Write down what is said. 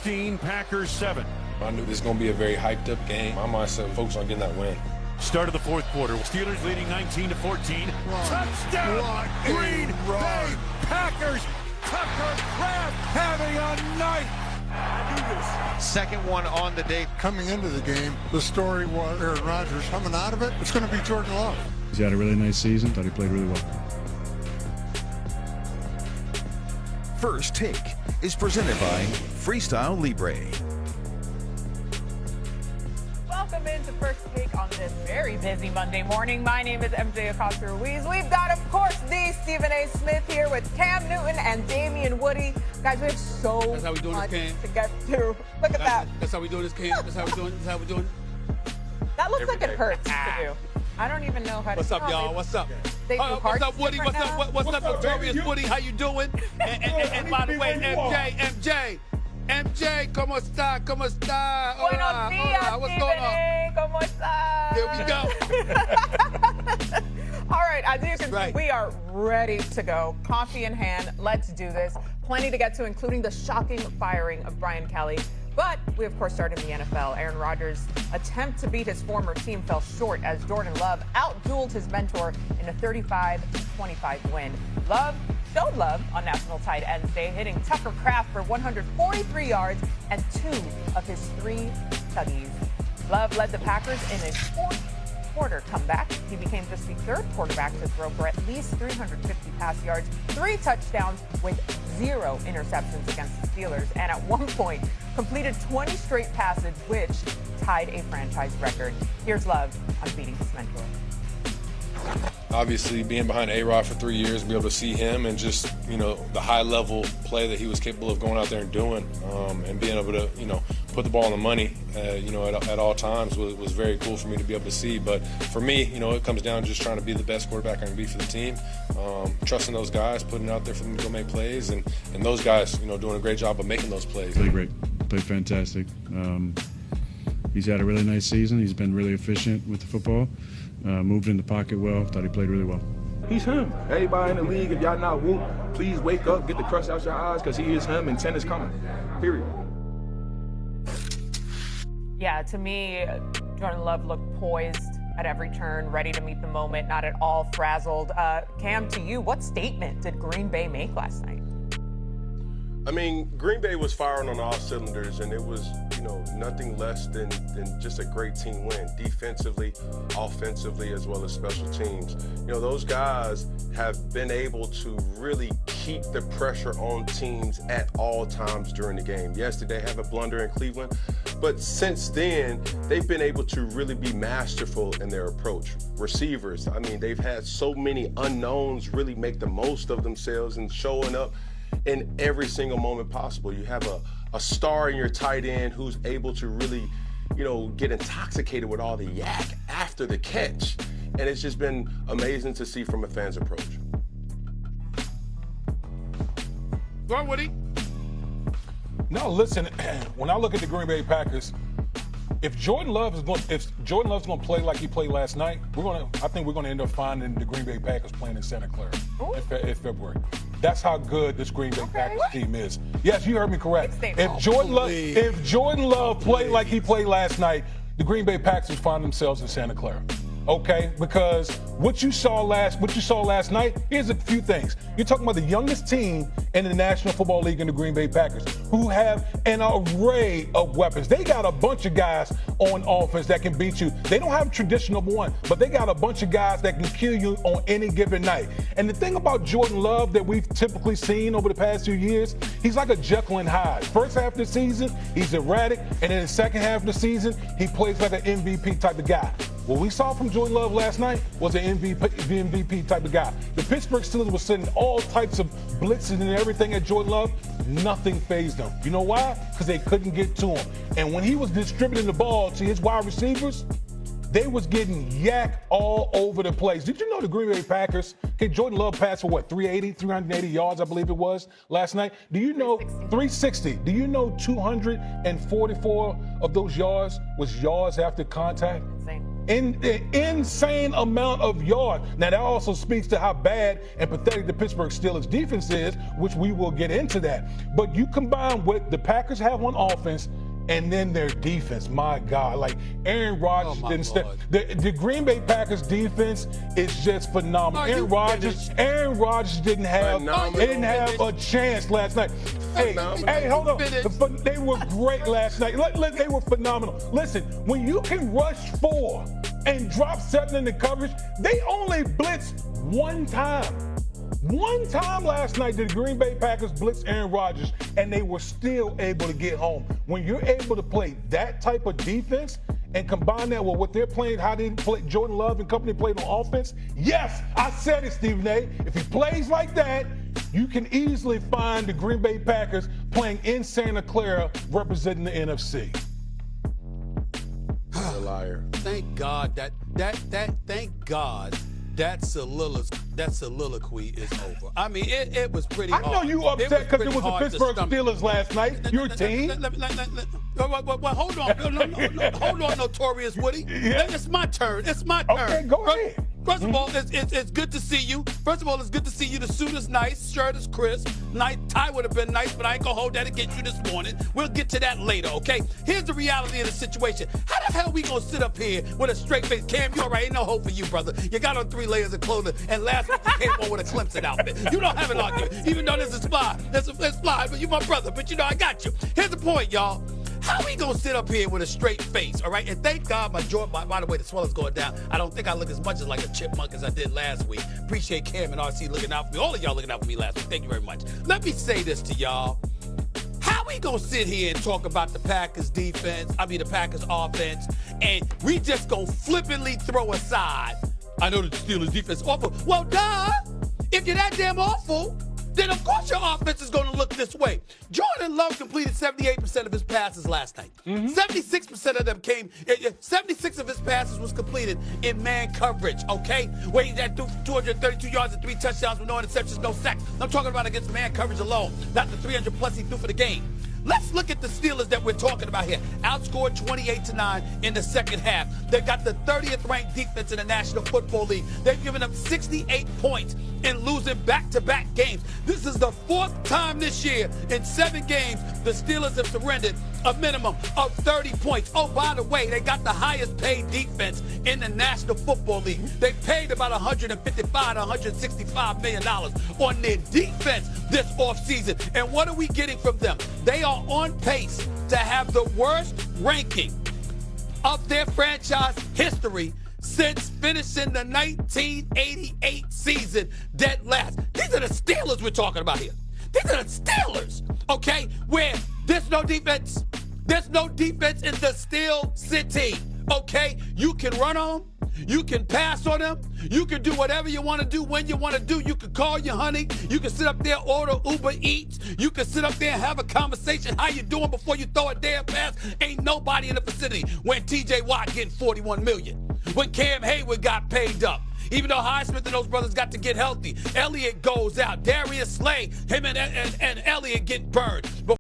16, Packers 7. I knew this was going to be a very hyped-up game. My mindset focused on getting that win. Start of the fourth quarter. Steelers leading 19-14. Touchdown! Green Bay Packers! Tucker Kraft having a night! Second one on the day. Coming into the game, the story was Aaron Rodgers. Coming out of it, it's going to be Jordan Love. He's had a really nice season. Thought he played really well. First Take is presented by Freestyle Libre. Welcome into First Take on this very busy Monday morning. My name is MJ Acosta-Ruiz. We've got, of course, the Stephen A. Smith here with Cam Newton and Damian Woody. Guys, we have so much to get to. Look at that. That's how we do this, Cam. That's how we doing. That's how we doing. That looks like it hurts to do. I don't even know how to. What's up, y'all? What's up? What's up, Woody? What's up, Notorious Woody? How you doing? And by the way, MJ, ¿cómo está? ¿Cómo está? Buenos días, what's going on? ¿Cómo está? Here we go. All right, as you can see, we are ready to go. Coffee in hand. Let's do this. Plenty to get to, including the shocking firing of Brian Kelly. But we, of course, start in the NFL. Aaron Rodgers' attempt to beat his former team fell short as Jordan Love outdueled his mentor in a 35-25 win. Love showed love on National Tight Ends Day, hitting Tucker Kraft for 143 yards and 2 of his 3 tutties. Love led the Packers in a fourth quarter comeback. He became just the 3rd quarterback to throw for at least 350 pass yards, 3 touchdowns with 0 interceptions against the Steelers, and at one point completed 20 straight passes, which tied a franchise record. Here's Love on beating his mentor. Obviously, being behind A-Rod for 3 years, be able to see him and just, the high-level play that he was capable of going out there and doing, and being able to, put the ball on the money, at all times was very cool for me to be able to see. But for me, it comes down to just trying to be the best quarterback I can be for the team, trusting those guys, putting it out there for them to go make plays, and those guys, doing a great job of making those plays. Played great. Played fantastic. He's had a really nice season. He's been really efficient with the football. Moved in the pocket well. Thought he played really well. He's him. Everybody in the league, if y'all not whoop, please wake up, get the crust out your eyes, because he is him, and 10 is coming. Period. Yeah, to me, Jordan Love looked poised at every turn, ready to meet the moment, not at all frazzled. Cam, to you, what statement did Green Bay make last night? I mean, Green Bay was firing on all cylinders, and it was, nothing less than just a great team win, defensively, offensively, as well as special teams. Those guys have been able to really keep the pressure on teams at all times during the game. Yes, did they have a blunder in Cleveland? But since then, they've been able to really be masterful in their approach. Receivers, they've had so many unknowns really make the most of themselves and showing up in every single moment possible. You have a star in your tight end who's able to really, get intoxicated with all the yak after the catch. And it's just been amazing to see from a fan's approach. Go on, Woody. No, listen, when I look at the Green Bay Packers, if Jordan Love's going to play like he played last night, I think we're going to end up finding the Green Bay Packers playing in Santa Clara in February. That's how good this Green Bay Packers team is. Yes, you heard me correct. If Jordan Love played like he played last night, the Green Bay Packers find themselves in Santa Clara. Okay, because what you saw last night, here's a few things. You're talking about the youngest team in the National Football League in the Green Bay Packers, who have an array of weapons. They got a bunch of guys on offense that can beat you. They don't have traditional one, but they got a bunch of guys that can kill you on any given night. And the thing about Jordan Love that we've typically seen over the past few years, he's like a Jekyll and Hyde. First half of the season, he's erratic, and in the second half of the season, he plays like an MVP type of guy. What we saw from Jordan Love last night was an MVP type of guy. The Pittsburgh Steelers were sending all types of blitzes and everything at Jordan Love. Nothing fazed them. You know why? Because they couldn't get to him. And when he was distributing the ball to his wide receivers, they was getting yak all over the place. Did you know the Green Bay Packers, Jordan Love passed for 380 yards, I believe it was, last night? Do you know 360? Do you know 244 of those yards was yards after contact? Insane. insane amount of yards. Now, that also speaks to how bad and pathetic the Pittsburgh Steelers defense is, which we will get into that. But you combine what the Packers have on offense and then their defense, my God, like Aaron Rodgers didn't step. The Green Bay Packers defense is just phenomenal. Aaron Rodgers didn't have a chance last night. Hey, hold on. They were great last night. They were phenomenal. Listen, when you can rush 4 and drop 7 in the coverage, they only blitzed one time. One time last night, the Green Bay Packers blitzed Aaron Rodgers, and they were still able to get home. When you're able to play that type of defense and combine that with what they're playing, how they play, Jordan Love and company played on offense, yes, I said it, Stephen A. If he plays like that, you can easily find the Green Bay Packers playing in Santa Clara representing the NFC. You're a liar. Thank God thank God that soliloquy is over. I mean, it was pretty hard. I know you upset because it was the Pittsburgh Steelers last night. Your team. Well, hold on. Hold on, Notorious Woody. Yeah. It's my turn. Okay, go ahead. First of all, it's good to see you. The suit is nice, shirt is crisp. Nice tie would have been nice, but I ain't gonna hold that against you this morning. We'll get to that later, okay? Here's the reality of the situation. How the hell we gonna sit up here with a straight face? Cam, you all right? Ain't no hope for you, brother. You got on 3 layers of clothing, and last week you came on with a Clemson outfit. You don't have an argument, even though this is fly. It's fly, but you my brother. But you know I got you. Here's the point, y'all. How we gonna sit up here with a straight face, all right? And thank God my jaw, by the way, the swelling's going down. I don't think I look as much as like a chipmunk as I did last week. Appreciate Cam and RC looking out for me. All of y'all looking out for me last week. Thank you very much. Let me say this to y'all. How we gonna sit here and talk about the Packers the Packers offense, and we just gonna flippantly throw aside, I know the Steelers defense is awful. Well, duh. If you're that damn awful, then of course your offense is going to look this way. Jordan Love completed 78% of his passes last night. 76% of them 76 of his passes was completed in man coverage, okay? Where he had 232 yards and 3 touchdowns with no interceptions, no sacks. I'm talking about against man coverage alone, not the 300 plus he threw for the game. Let's look at the Steelers that we're talking about here. Outscored 28-9 in the second half. They've got the 30th ranked defense in the National Football League. They've given up 68 points in losing back-to-back games. This is the 4th time this year in 7 games the Steelers have surrendered a minimum of 30 points. Oh, by the way, they got the highest paid defense in the National Football League. They paid about $155 to $165 million on their defense this offseason. And what are we getting from them? They are on pace to have the worst ranking of their franchise history since finishing the 1988 season dead last. These are the Steelers we're talking about here. These are the Steelers, okay, where there's no defense. There's no defense in the Steel City, okay? You can run on them. You can pass on them. You can do whatever you want to do when you want to do. You can call your honey. You can sit up there, order Uber Eats. You can sit up there and have a conversation. How you doing before you throw a damn pass? Ain't nobody in the vicinity when T.J. Watt getting $41 million. When Cam Hayward got paid up. Even though Highsmith and those brothers got to get healthy. Elliott goes out. Darius Slay, him and Elliott get burned.